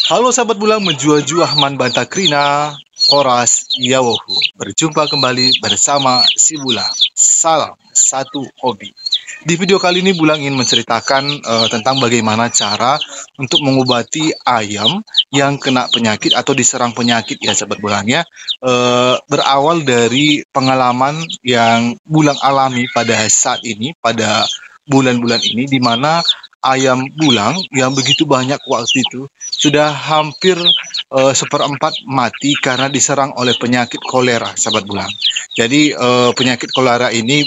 Halo sahabat bulang menjua-jua man bantakrina, Horas Yawohu. Berjumpa kembali bersama si Bulang. Salam satu hobi. Di video kali ini Bulang ingin menceritakan tentang bagaimana cara untuk mengobati ayam yang kena penyakit atau diserang penyakit ya sahabat bulangnya. Berawal dari pengalaman yang Bulang alami pada saat ini, pada bulan-bulan ini, di mana ayam bulang yang begitu banyak waktu itu sudah hampir seperempat mati karena diserang oleh penyakit kolera, sahabat bulang. Jadi penyakit kolera ini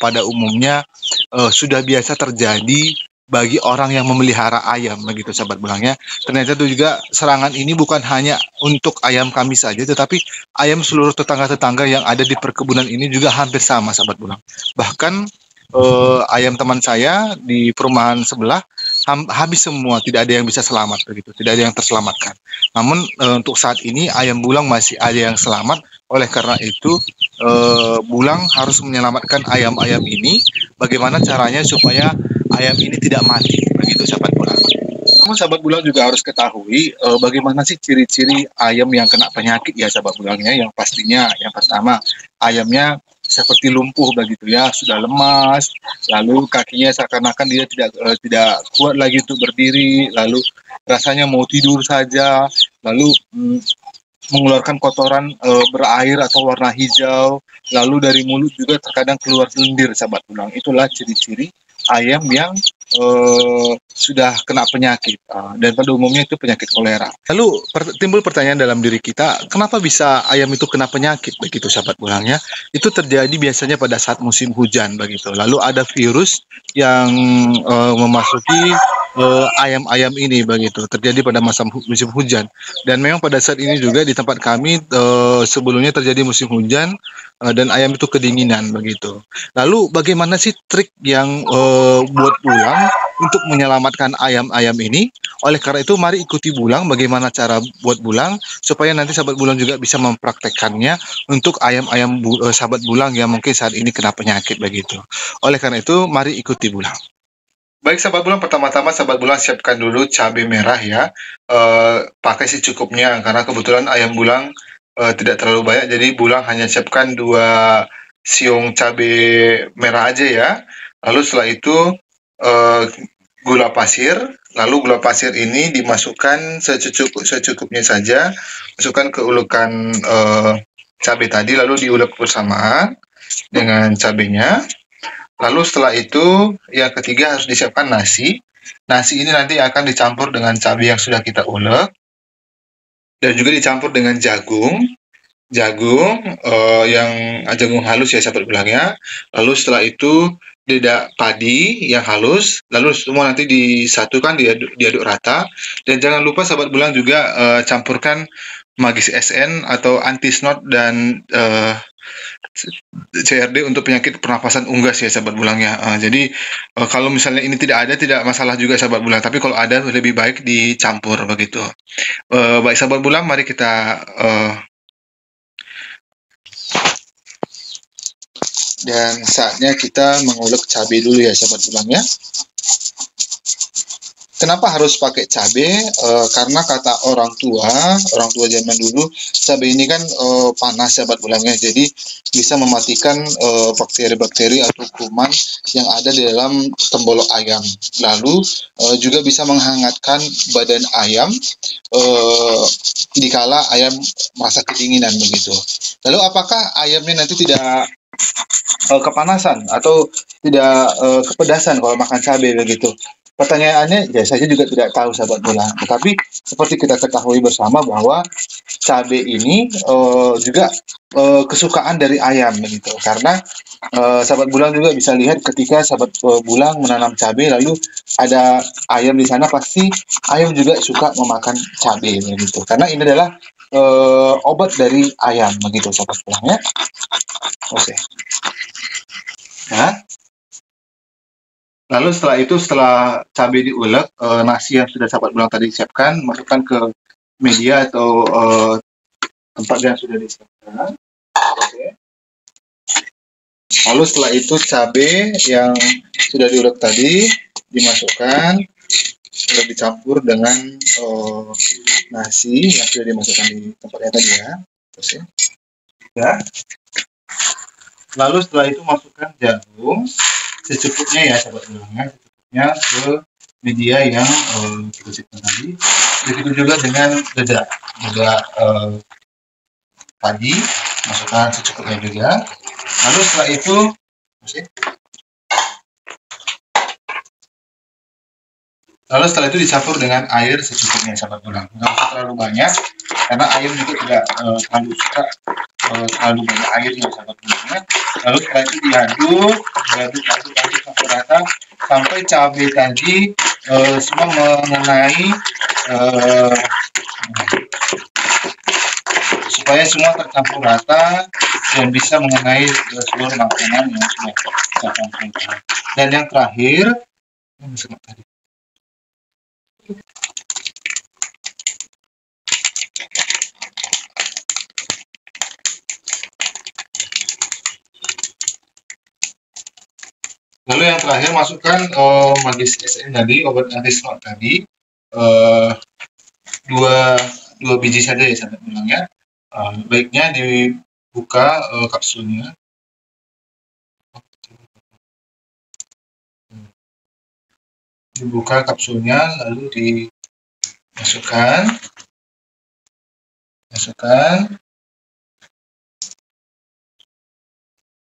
pada umumnya sudah biasa terjadi bagi orang yang memelihara ayam, begitu sahabat bulangnya. Ternyata itu juga serangan ini bukan hanya untuk ayam kami saja, tetapi ayam seluruh tetangga-tetangga yang ada di perkebunan ini juga hampir sama, sahabat bulang. Bahkan ayam teman saya di perumahan sebelah habis semua, tidak ada yang bisa selamat begitu, tidak ada yang terselamatkan. Namun untuk saat ini ayam bulang masih ada yang selamat. Oleh karena itu bulang harus menyelamatkan ayam-ayam ini. Bagaimana caranya supaya ayam ini tidak mati, begitu sahabat bulang. Namun sahabat bulang juga harus ketahui bagaimana sih ciri-ciri ayam yang kena penyakit ya sahabat bulangnya. Yang pastinya yang pertama, ayamnya seperti lumpuh begitu ya, sudah lemas, lalu kakinya seakan-akan dia tidak kuat lagi untuk berdiri, lalu rasanya mau tidur saja, lalu mengeluarkan kotoran berair atau warna hijau, lalu dari mulut juga terkadang keluar lendir sahabat bulang. Itulah ciri-ciri ayam yang sudah kena penyakit dan pada umumnya itu penyakit kolera. Lalu timbul pertanyaan dalam diri kita, kenapa bisa ayam itu kena penyakit begitu sahabat bulangnya? Itu terjadi biasanya pada saat musim hujan begitu. Lalu ada virus yang memasuki ayam-ayam ini begitu. Terjadi pada masa musim hujan. Dan memang pada saat ini juga di tempat kami sebelumnya terjadi musim hujan dan ayam itu kedinginan begitu. Lalu bagaimana sih trik yang buat bulang untuk menyelamatkan ayam-ayam ini? Oleh karena itu mari ikuti bulang bagaimana cara buat bulang supaya nanti sahabat bulang juga bisa mempraktekkannya untuk ayam-ayam sahabat bulang yang mungkin saat ini kena penyakit begitu. Oleh karena itu mari ikuti bulang. Baik sahabat bulang, pertama-tama sahabat bulang siapkan dulu cabai merah ya. Pakai secukupnya karena kebetulan ayam bulang tidak terlalu banyak, jadi bulang hanya siapkan 2 siung cabai merah aja ya. Lalu setelah itu gula pasir, lalu gula pasir ini dimasukkan secukupnya saja, masukkan ke ulukan cabai tadi, lalu diulek bersamaan dengan cabainya. Lalu setelah itu yang ketiga harus disiapkan nasi. Nasi ini nanti akan dicampur dengan cabai yang sudah kita ulek dan juga dicampur dengan jagung jagung halus ya sahabat bulangnya. Lalu setelah itu padi yang halus, lalu semua nanti disatukan, diaduk rata. Dan jangan lupa sahabat bulang juga campurkan Magis SN atau anti-snot dan CRD untuk penyakit pernafasan unggas ya sahabat bulangnya. Jadi kalau misalnya ini tidak ada, tidak masalah juga sahabat bulang, tapi kalau ada lebih baik dicampur begitu. Baik sahabat bulang, mari kita dan saatnya kita mengulek cabai dulu ya sahabat bulangnya. Kenapa harus pakai cabai? Karena kata orang tua zaman dulu, cabai ini kan panas sahabat bulangnya, jadi bisa mematikan bakteri-bakteri atau kuman yang ada di dalam tembolok ayam. Lalu juga bisa menghangatkan badan ayam dikala ayam merasa kedinginan begitu. Lalu apakah ayamnya nanti tidak kepanasan atau tidak kepedasan kalau makan cabai begitu? Pertanyaannya, ya saya juga tidak tahu sahabat bulang. Tetapi seperti kita ketahui bersama bahwa cabai ini juga kesukaan dari ayam begitu. Karena sahabat bulang juga bisa lihat ketika sahabat bulang menanam cabai, lalu ada ayam di sana, pasti ayam juga suka memakan cabai begitu. Karena ini adalah obat dari ayam begitu sahabat bulang ya. Oke. Nah, lalu setelah itu, setelah cabai diulek, nasi yang sudah sahabat bulang tadi siapkan, masukkan ke media atau tempat yang sudah disiapkan. Oke. Lalu setelah itu cabai yang sudah diulek tadi dimasukkan, dicampur dengan nasi yang sudah dimasukkan di tempatnya tadi ya. Terus ya. Lalu setelah itu masukkan jagung secukupnya ya sahabat ulangnya, secukupnya ke media yang kita siapkan tadi. Begitu juga dengan dedak tadi, masukkan secukupnya juga. Lalu setelah itu dicampur dengan air secukupnya sahabat ulang. Nggak usah terlalu banyak karena air juga tidak terlalu suka terlalu banyak airnya sahabat ulangnya. Lalu setelah itu diaduk sampai rata, sampai cabai tadi semua mengenai supaya semua tercampur rata dan bisa mengenai seluruh makanan yang sudah kita campurkan. Dan yang terakhir, masukkan magis SM tadi, obat anti snot tadi, 2 biji saja ya sahabat ulang ya. Baiknya dibuka kapsulnya. Lalu dimasukkan.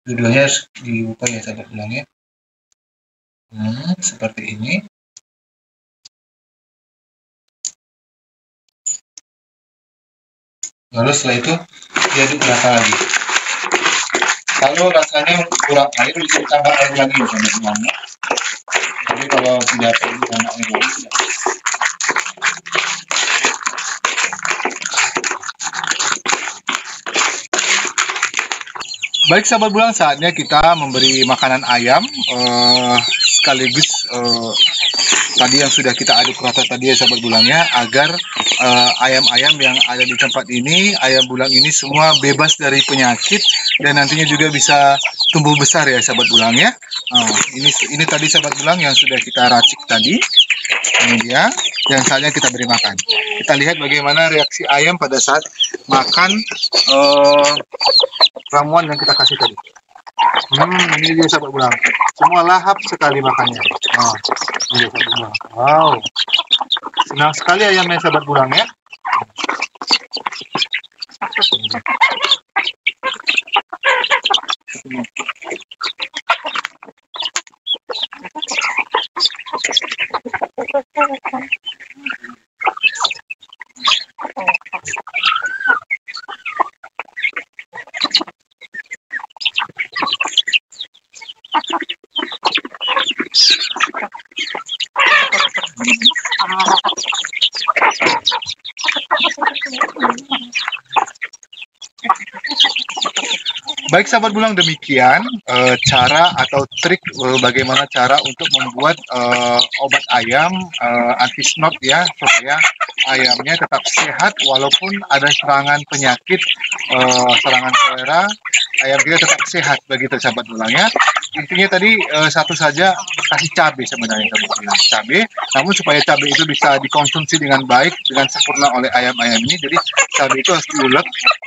Dua-duanya harus dibuka ya sahabat ulang ya. Seperti ini. Lalu setelah itu diaduk rata lagi. Kalau rasanya kurang air bisa ditambah air lagi ya sahabat ulangnya. Tapi kalau tidak perlu tambah air lagi tidak. Baik sahabat bulang, saatnya kita memberi makanan ayam sekaligus tadi yang sudah kita aduk rata tadi ya sahabat bulangnya, agar ayam-ayam yang ada di tempat ini, ayam bulang ini semua bebas dari penyakit dan nantinya juga bisa tumbuh besar ya sahabat bulangnya. Ini tadi sahabat bulang yang sudah kita racik tadi. Ini dia yang saatnya kita beri makan. Kita lihat bagaimana reaksi ayam pada saat makan ramuan yang kita kasih tadi. Ini dia sahabat bulang. Semua lahap sekali makannya. Ini dia sahabat bulang. Wow. Senang sekali ayamnya sahabat bulang ya. Baik sahabat bulang, demikian cara atau trik bagaimana cara untuk membuat obat ayam anti snot ya, supaya ayamnya tetap sehat walaupun ada serangan penyakit, serangan kolera, ayam kita tetap sehat begitu sahabat bulang ya. Intinya tadi satu saja, kasih cabai sebenarnya sahabat bulang, cabai, namun supaya cabai itu bisa dikonsumsi dengan baik, dengan sempurna oleh ayam-ayam ini, jadi cabai itu harus diulek,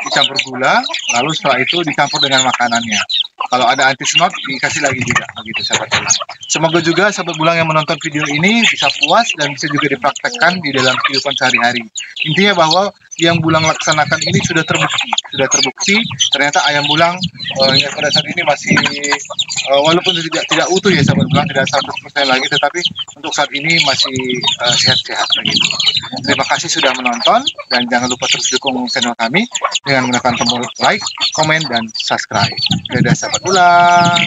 dicampur gula, lalu setelah itu dicampur dengan makanannya. Kalau ada anti snot dikasih lagi juga begitu sahabat bulang. Semoga juga sahabat bulang yang menonton video ini bisa puas dan bisa juga dipraktekkan di dalam kehidupan sehari-hari. Intinya bahwa yang bulang laksanakan ini sudah terbukti ternyata ayam bulang yang pada saat ini masih walaupun tidak utuh ya sahabat bulang, tidak 100% lagi, tetapi untuk saat ini masih sehat-sehat begitu. Terima kasih sudah menonton dan jangan lupa terus dukung channel kami dengan menekan tombol like, komen, dan subscribe. Dadah sahabat bulang.